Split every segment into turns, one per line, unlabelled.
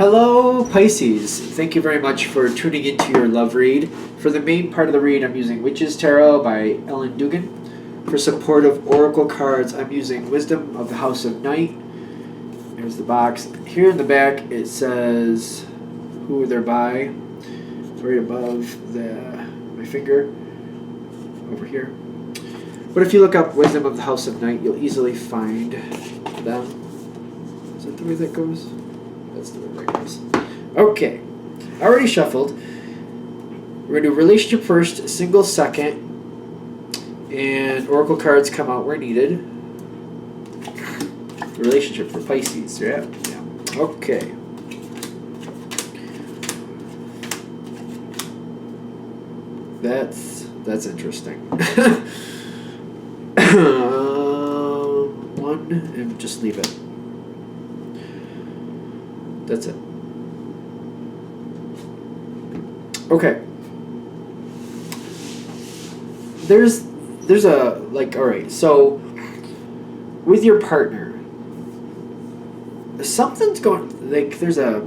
Hello, Pisces. Thank you very much for tuning into your love read. For the main part of the read, I'm using Witch's Tarot by Ellen Dugan. For supportive oracle cards, I'm using Wisdom of the House of Night. There's the box. Here in the back, it says who they're by. It's right above my finger over here. But if you look up Wisdom of the House of Night, you'll easily find them. Is that the way that goes? That's the way that goes. Okay. Already shuffled. We're going to do relationship first, single second, and oracle cards come out where needed. Relationship for Pisces, yeah? Yeah. Okay. That's interesting. One, and just leave it. That's it. Okay. There's a, like, alright, so with your partner, something's going, like, there's a,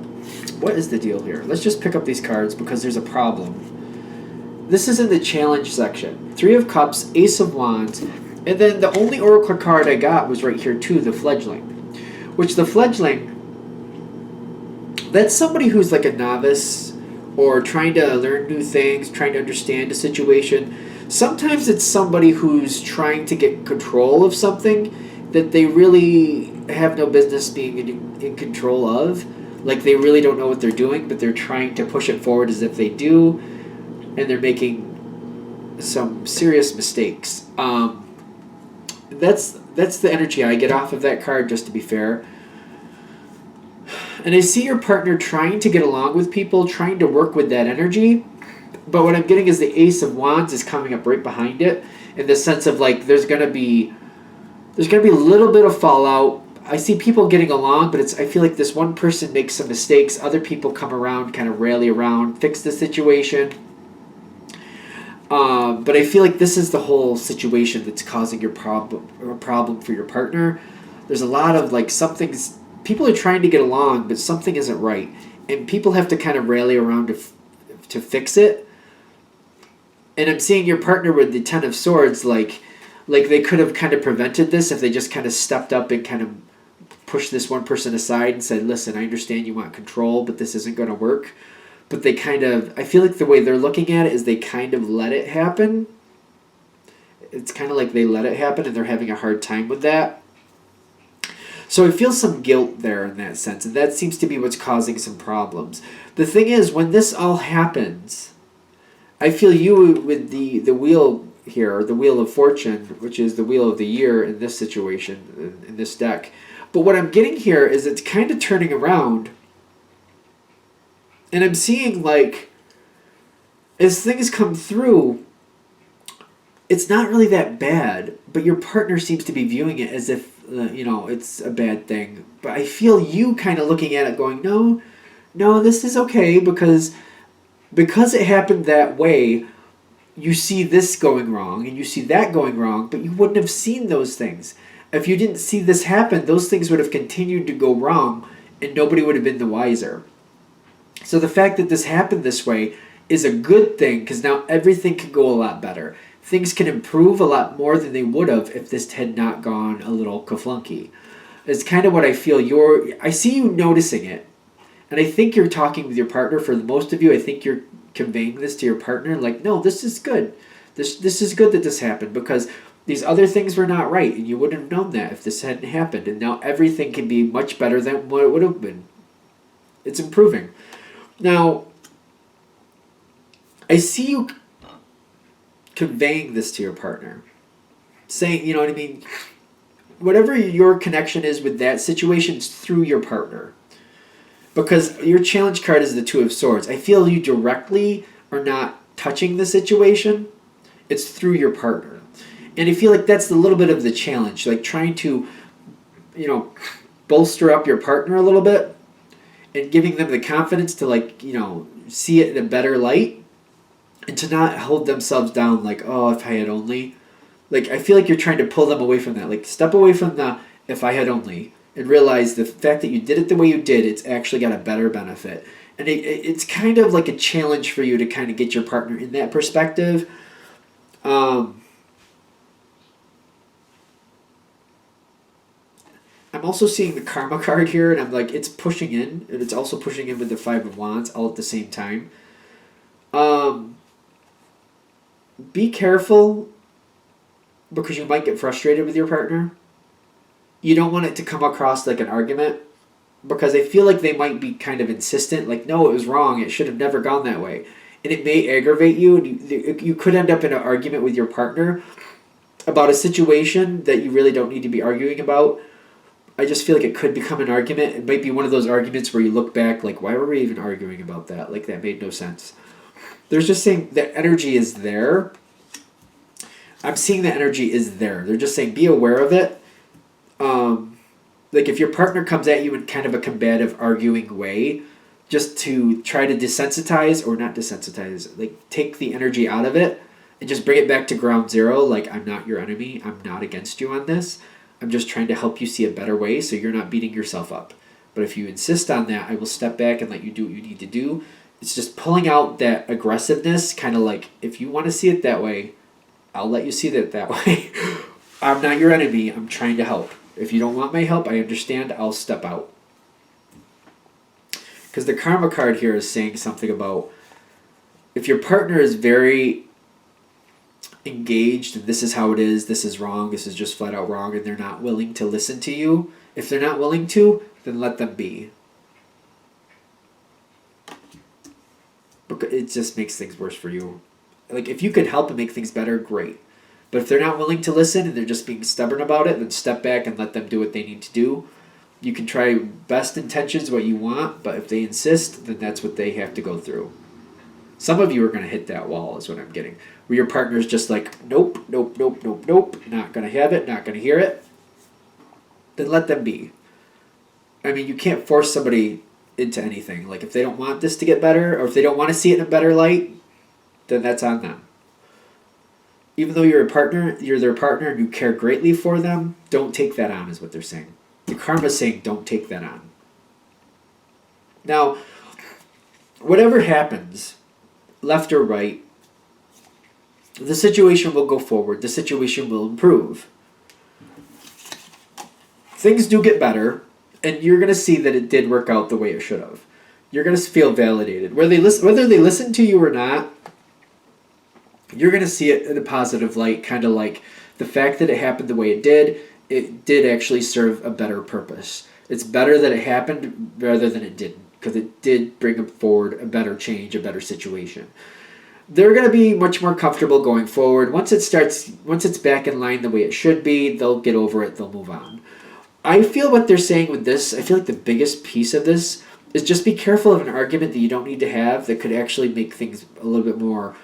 what is the deal here? Let's just pick up these cards because there's a problem. This is in the challenge section. 3 of Cups, Ace of Wands, and then the only oracle card I got was right here too, the Fledgling. Which the Fledgling, that's somebody who's like a novice or trying to learn new things, trying to understand a situation. Sometimes it's somebody who's trying to get control of something that they really have no business being in control of. Like they really don't know what they're doing, but they're trying to push it forward as if they do, and they're making some serious mistakes. That's the energy I get off of that card, just to be fair. And I see your partner trying to get along with people, trying to work with that energy. But what I'm getting is the Ace of Wands is coming up right behind it, in the sense of like there's gonna be a little bit of fallout. I see people getting along, but I feel like this one person makes some mistakes. Other people come around, kind of rally around, fix the situation. But I feel like this is the whole situation that's causing your problem for your partner. There's a lot of like people are trying to get along, but something isn't right, and people have to kind of rally around to fix it. And I'm seeing your partner with the Ten of Swords, like they could have kind of prevented this if they just kind of stepped up and kind of pushed this one person aside and said, "Listen, I understand you want control, but this isn't going to work." But they I feel like the way they're looking at it is they kind of let it happen. It's kind of like they let it happen and they're having a hard time with that. So I feel some guilt there in that sense, and that seems to be what's causing some problems. The thing is, when this all happens, I feel you with the wheel here, the Wheel of Fortune, which is the Wheel of the Year in this situation, in this deck. But what I'm getting here is it's kind of turning around. And I'm seeing, like, as things come through, it's not really that bad, but your partner seems to be viewing it as if, it's a bad thing. But I feel you kind of looking at it going, no, this is okay, because it happened that way, you see this going wrong, and you see that going wrong, but you wouldn't have seen those things. If you didn't see this happen, those things would have continued to go wrong, and nobody would have been the wiser. So the fact that this happened this way is a good thing, because now everything can go a lot better. Things can improve a lot more than they would have if this had not gone a little kaflunky. It's kind of what I feel. I see you noticing it, and I think you're talking with your partner. For most of you, I think you're conveying this to your partner, like, no, this is good. This is good that this happened, because these other things were not right, and you wouldn't have known that if this hadn't happened. And now everything can be much better than what it would have been. It's improving. Now, I see you conveying this to your partner, saying, you know what I mean, whatever your connection is with that situation is through your partner, because your challenge card is the Two of Swords. I feel you directly are not touching the situation, it's through your partner. And I feel like that's a little bit of the challenge, like trying to, bolster up your partner a little bit and giving them the confidence to see it in a better light, and to not hold themselves down like, oh, if I had only. Like, I feel like you're trying to pull them away from that. Like, step away from the if I had only, and realize the fact that you did it the way you did, it's actually got a better benefit. And it's kind of like a challenge for you to kind of get your partner in that perspective. I'm also seeing the karma card here, and I'm like, it's pushing in, and it's also pushing in with the Five of Wands all at the same time. Be careful, because you might get frustrated with your partner. You don't want it to come across like an argument, because I feel like they might be kind of insistent, like, no, it was wrong, it should have never gone that way. And it may aggravate you, and you could end up in an argument with your partner about a situation that you really don't need to be arguing about. I just feel like it could become an argument. It might be one of those arguments where you look back, like, why were we even arguing about that? Like, that made no sense. There's just saying that energy is there. I'm seeing that energy is there. They're just saying, be aware of it. Like, if your partner comes at you in kind of a combative, arguing way, just to try to desensitize, or not desensitize, like, take the energy out of it and just bring it back to ground zero. Like, I'm not your enemy. I'm not against you on this. I'm just trying to help you see a better way so you're not beating yourself up. But if you insist on that, I will step back and let you do what you need to do. It's just pulling out that aggressiveness, kind of like, if you want to see it that way, I'll let you see it that way. I'm not your enemy. I'm trying to help. If you don't want my help, I understand. I'll step out. Because the karma card here is saying something about, if your partner is very engaged and this is how it is, this is wrong, this is just flat out wrong, and they're not willing to listen to you, if they're not willing to, then let them be. Because it just makes things worse for you. Like, if you could help and make things better, great. But if they're not willing to listen and they're just being stubborn about it, then step back and let them do what they need to do. You can try best intentions, what you want, but if they insist, then that's what they have to go through. Some of you are going to hit that wall, is what I'm getting. Where your partner's just like, nope, nope, nope, nope, nope, not going to have it, not going to hear it. Then let them be. I mean, you can't force somebody into anything. Like, if they don't want this to get better, or if they don't want to see it in a better light, then that's on them. Even though you're their partner, and you care greatly for them, don't take that on, is what they're saying. The karma's saying, don't take that on. Now, whatever happens, left or right, the situation will go forward. The situation will improve. Things do get better, and you're going to see that it did work out the way it should have. You're going to feel validated. Whether they listen to you or not, you're going to see it in a positive light, kind of like the fact that it happened the way it did actually serve a better purpose. It's better that it happened rather than it didn't, because it did bring forward a better change, a better situation. They're going to be much more comfortable going forward. Once it's back in line the way it should be, they'll get over it, they'll move on. I feel what they're saying with this, I feel like the biggest piece of this is just be careful of an argument that you don't need to have that could actually make things a little bit more,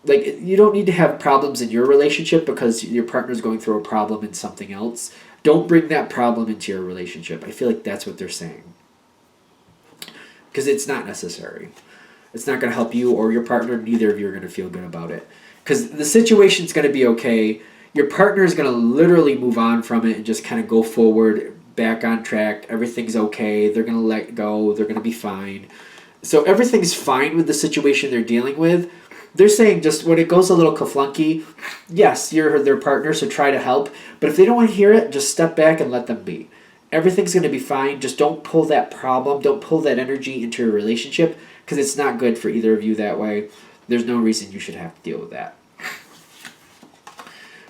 like, you don't need to have problems in your relationship because your partner's going through a problem in something else. Don't bring that problem into your relationship. I feel like that's what they're saying. Because it's not necessary. It's not going to help you or your partner. Neither of you are going to feel good about it. Because the situation's going to be okay. Your partner is going to literally move on from it and just kind of go forward, back on track. Everything's okay. They're going to let go. They're going to be fine. So everything's fine with the situation they're dealing with. They're saying just when it goes a little kaflunky, yes, you're their partner, so try to help. But if they don't want to hear it, just step back and let them be. Everything's going to be fine. Just don't pull that problem, don't pull that energy into your relationship, because it's not good for either of you that way. There's no reason you should have to deal with that.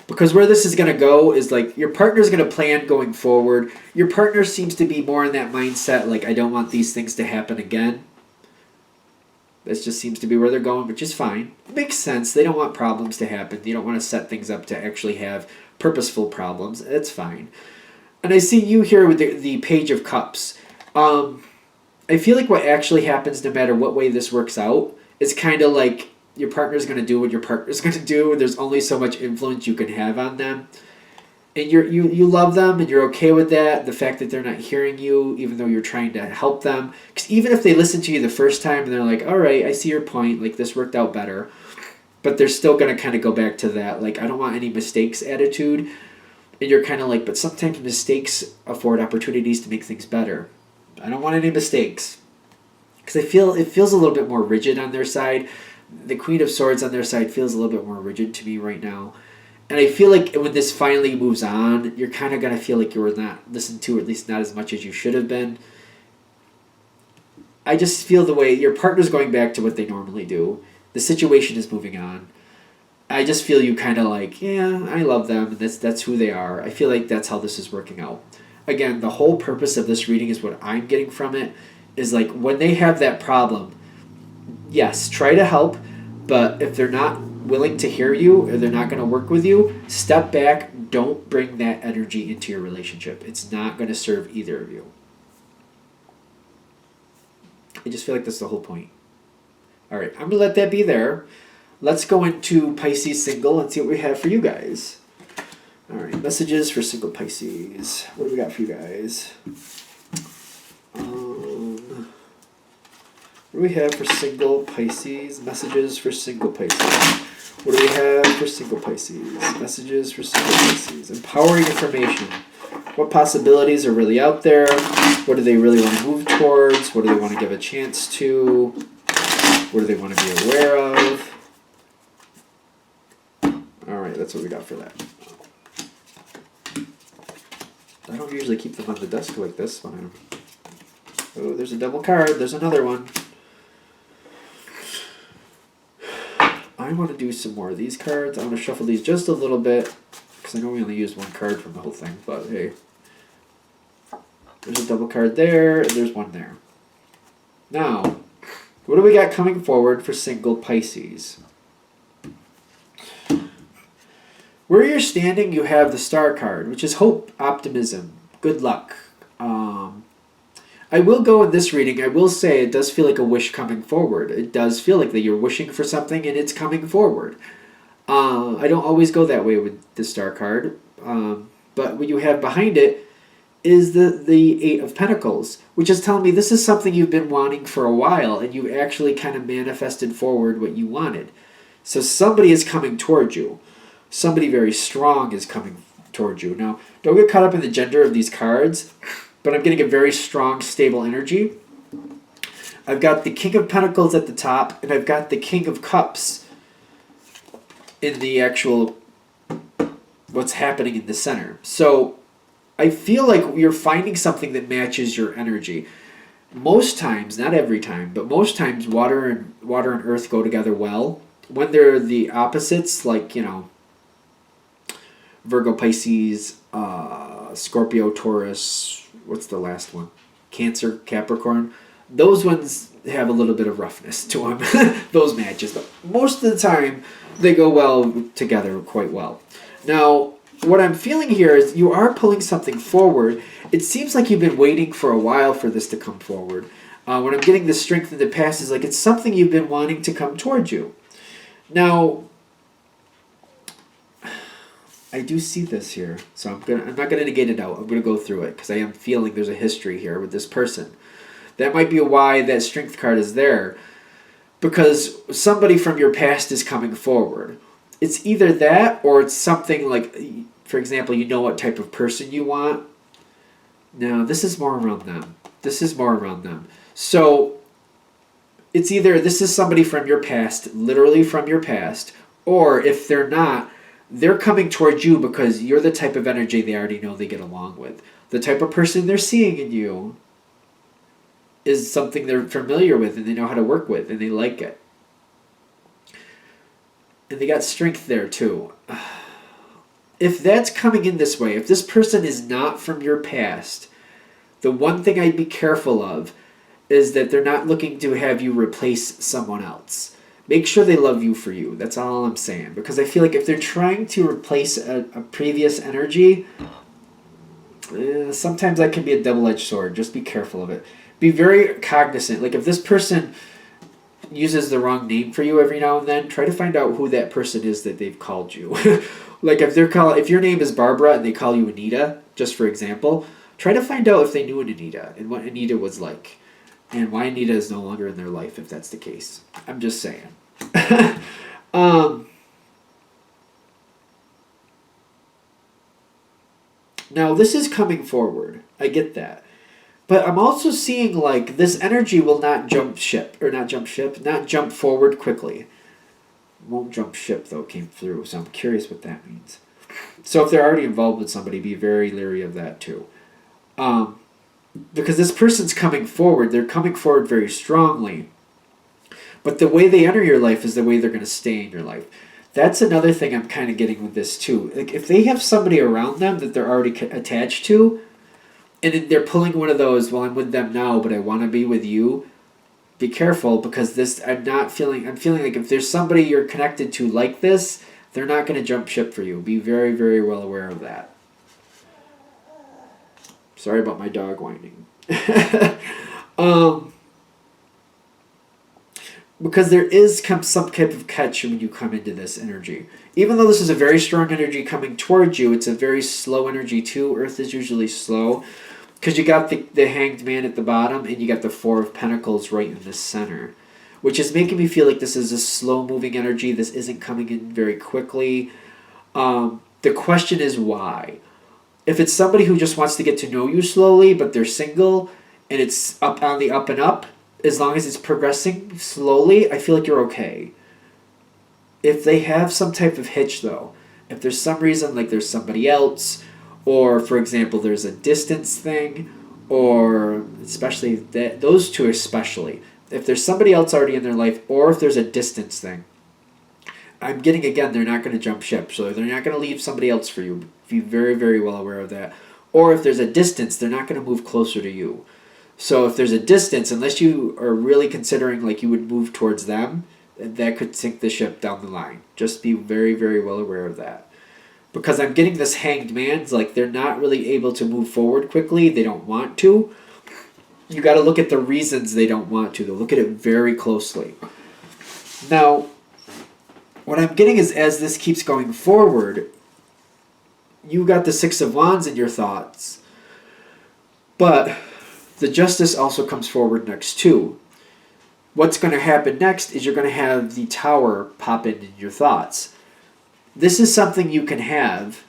Because where this is going to go is, like, your partner's going to plan going forward. Your partner seems to be more in that mindset, like, I don't want these things to happen again. This just seems to be where they're going, which is fine. It makes sense. They don't want problems to happen. You don't want to set things up to actually have purposeful problems. It's fine. And I see you here with the Page of Cups. I feel like what actually happens, no matter what way this works out, is kind of like your partner's going to do what your partner's going to do, and there's only so much influence you can have on them. And you love them, and you're okay with that. The fact that they're not hearing you, even though you're trying to help them. Because even if they listen to you the first time and they're like, all right, I see your point, like, this worked out better. But they're still going to kind of go back to that, like, I don't want any mistakes attitude. And you're kind of like, but sometimes mistakes afford opportunities to make things better. I don't want any mistakes. Because I feel it feels a little bit more rigid on their side. The Queen of Swords on their side feels a little bit more rigid to me right now. And I feel like when this finally moves on, you're kind of going to feel like you were not listened to, or at least not as much as you should have been. I just feel the way your partner's going back to what they normally do. The situation is moving on. I just feel you kind of like, yeah, I love them, and that's who they are. I feel like that's how this is working out. Again, the whole purpose of this reading is what I'm getting from it, is like when they have that problem, yes, try to help, but if they're not willing to hear you or they're not going to work with you, step back. Don't bring that energy into your relationship. It's not going to serve either of you. I just feel like that's the whole point. All right, I'm going to let that be there. Let's go into Pisces single and see what we have for you guys. All right, messages for single Pisces. What do we got for you guys? What do we have for single Pisces? Messages for single Pisces. What do we have for single Pisces? Messages for single Pisces. Empowering information. What possibilities are really out there? What do they really want to move towards? What do they want to give a chance to? What do they want to be aware of? Alright, that's what we got for that. I don't usually keep them on the desk like this. Oh, there's a double card. There's another one. I want to do some more of these cards. I want to shuffle these just a little bit, because I know we only used one card from the whole thing, but hey. There's a double card there, and there's one there. Now, what do we got coming forward for single Pisces? Where you're standing, you have the Star card, which is hope, optimism, good luck. I will go in this reading, I will say it does feel like a wish coming forward. It does feel like that you're wishing for something and it's coming forward. I don't always go that way with the Star card, but what you have behind it is the Eight of Pentacles, which is telling me this is something you've been wanting for a while and you actually kind of manifested forward what you wanted. So somebody is coming towards you. Somebody very strong is coming towards you. Now, don't get caught up in the gender of these cards, but I'm getting a very strong, stable energy. I've got the King of Pentacles at the top, and I've got the King of Cups in the actual what's happening in the center. So I feel like you're finding something that matches your energy. Most times, not every time, but most times water and earth go together well. When they're the opposites, like, Virgo, Pisces, Scorpio, Taurus, what's the last one? Cancer, Capricorn. Those ones have a little bit of roughness to them, those matches. But most of the time, they go well together quite well. Now, what I'm feeling here is you are pulling something forward. It seems like you've been waiting for a while for this to come forward. When I'm getting the strength in the past, is like it's something you've been wanting to come towards you. Now, I do see this here, so I'm not gonna negate it out. I'm gonna go through it because I am feeling there's a history here with this person. That might be why that strength card is there, because somebody from your past is coming forward. It's either that or it's something like, for example, you know what type of person you want. No, this is more around them. This is more around them. So it's either this is somebody from your past, literally from your past, or if they're not, they're coming towards you because you're the type of energy they already know they get along with. The type of person they're seeing in you is something they're familiar with and they know how to work with and they like it. And they got strength there too. If that's coming in this way, if this person is not from your past, the one thing I'd be careful of is that they're not looking to have you replace someone else. Make sure they love you for you. That's all I'm saying. Because I feel like if they're trying to replace a previous energy, sometimes that can be a double-edged sword. Just be careful of it. Be very cognizant. Like if this person uses the wrong name for you every now and then, try to find out who that person is that they've called you. Like if your name is Barbara and they call you Anita, just for example, try to find out if they knew an Anita and what Anita was like. And why Anita is no longer in their life if that's the case. I'm just saying. Now, this is coming forward. I get that. But I'm also seeing like this energy will not jump ship, not jump forward quickly. Won't jump ship though came through, so I'm curious what that means. So if they're already involved with somebody, be very leery of that too. Because this person's coming forward, they're coming forward very strongly. But the way they enter your life is the way they're going to stay in your life. That's another thing I'm kind of getting with this too. Like if they have somebody around them that they're already attached to, and they're pulling one of those, well, I'm with them now, but I want to be with you. Be careful, because I'm feeling like if there's somebody you're connected to like this, they're not going to jump ship for you. Be very, very well aware of that. Sorry about my dog whining. Because there is some type of catch when you come into this energy. Even though this is a very strong energy coming towards you, it's a very slow energy too. Earth is usually slow. Because you got the Hanged Man at the bottom, and you got the Four of Pentacles right in the center. Which is making me feel like this is a slow-moving energy. This isn't coming in very quickly. The question is why? If it's somebody who just wants to get to know you slowly, but they're single, and it's up on the up and up, as long as it's progressing slowly, I feel like you're okay. If they have some type of hitch, though, if there's some reason, like there's somebody else, or, for example, there's a distance thing, or especially those two especially. If there's somebody else already in their life, or if there's a distance thing, I'm getting, again, they're not going to jump ship. So they're not going to leave somebody else for you. Be very, very well aware of that. Or if there's a distance, they're not going to move closer to you. So if there's a distance, unless you are really considering like you would move towards them, that could sink the ship down the line. Just be very, very well aware of that. Because I'm getting this Hanged Man, it's like they're not really able to move forward quickly. They don't want to. You got to look at the reasons they don't want to. They'll look at it very closely. Now, what I'm getting is as this keeps going forward, you got the Six of Wands in your thoughts. But the Justice also comes forward next too. What's going to happen next is you're going to have the Tower pop in your thoughts. This is something you can have,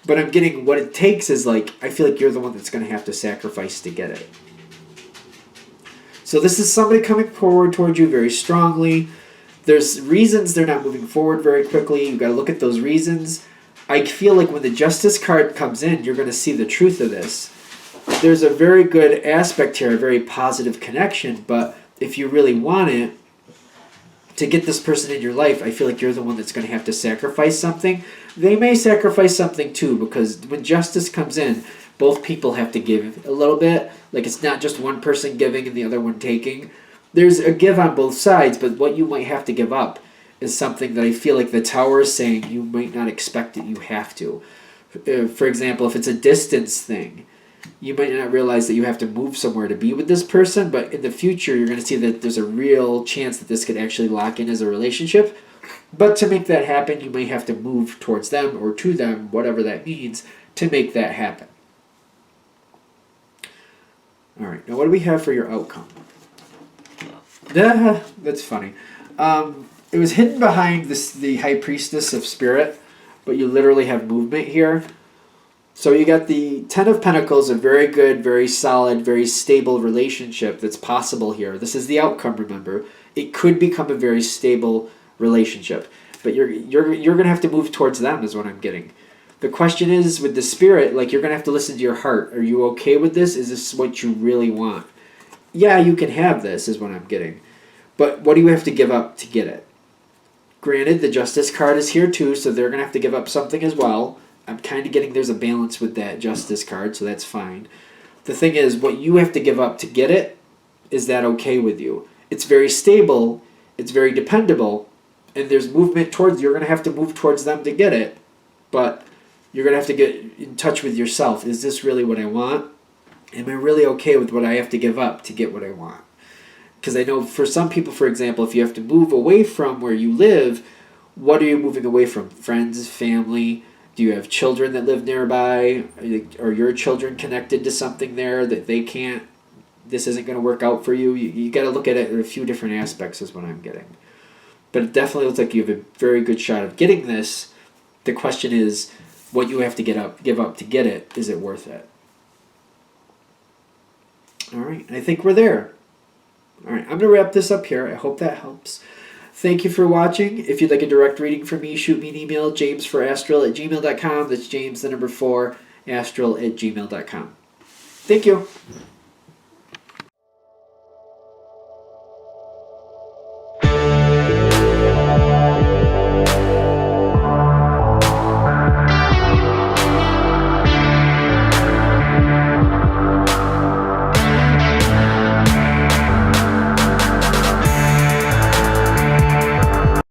but I'm getting what it takes is like, I feel like you're the one that's going to have to sacrifice to get it. So this is somebody coming forward towards you very strongly. There's reasons they're not moving forward very quickly. You got to look at those reasons. I feel like when the Justice card comes in, you're going to see the truth of this. There's a very good aspect here, a very positive connection, but if you really want it, to get this person in your life, I feel like you're the one that's going to have to sacrifice something. They may sacrifice something too, because when Justice comes in, both people have to give a little bit. Like it's not just one person giving and the other one taking. There's a give on both sides, but what you might have to give up is something that I feel like the Tower is saying you might not expect it, you have to. For example, if it's a distance thing, you might not realize that you have to move somewhere to be with this person, but in the future you're going to see that there's a real chance that this could actually lock in as a relationship. But to make that happen, you may have to move towards them or to them, whatever that means, to make that happen. All right, now what do we have for your outcome? That's funny. It was hidden behind the High Priestess of Spirit, but you literally have movement here. So you got the Ten of Pentacles, a very good, very solid, very stable relationship that's possible here. This is the outcome, remember. It could become a very stable relationship. But you're going to have to move towards them is what I'm getting. The question is, with the Spirit, like you're going to have to listen to your heart. Are you okay with this? Is this what you really want? Yeah, you can have this is what I'm getting. But what do you have to give up to get it? Granted, the Justice card is here too, so they're going to have to give up something as well. I'm kind of getting there's a balance with that Justice card, so that's fine. The thing is, what you have to give up to get it, is that okay with you? It's very stable, it's very dependable, and there's movement towards, you're going to have to move towards them to get it, but you're going to have to get in touch with yourself. Is this really what I want? Am I really okay with what I have to give up to get what I want? Because I know for some people, for example, if you have to move away from where you live, what are you moving away from? Friends, family? Do you have children that live nearby? Are your children connected to something there that they can't, this isn't going to work out for you? You got to look at it in a few different aspects is what I'm getting. But it definitely looks like you have a very good shot of getting this. The question is, what you have to give up to get it, is it worth it? All right, I think we're there. All right, I'm going to wrap this up here. I hope that helps. Thank you for watching. If you'd like a direct reading from me, shoot me an email, jamesforastral@gmail.com. That's James, the number 4, astral@gmail.com. Thank you.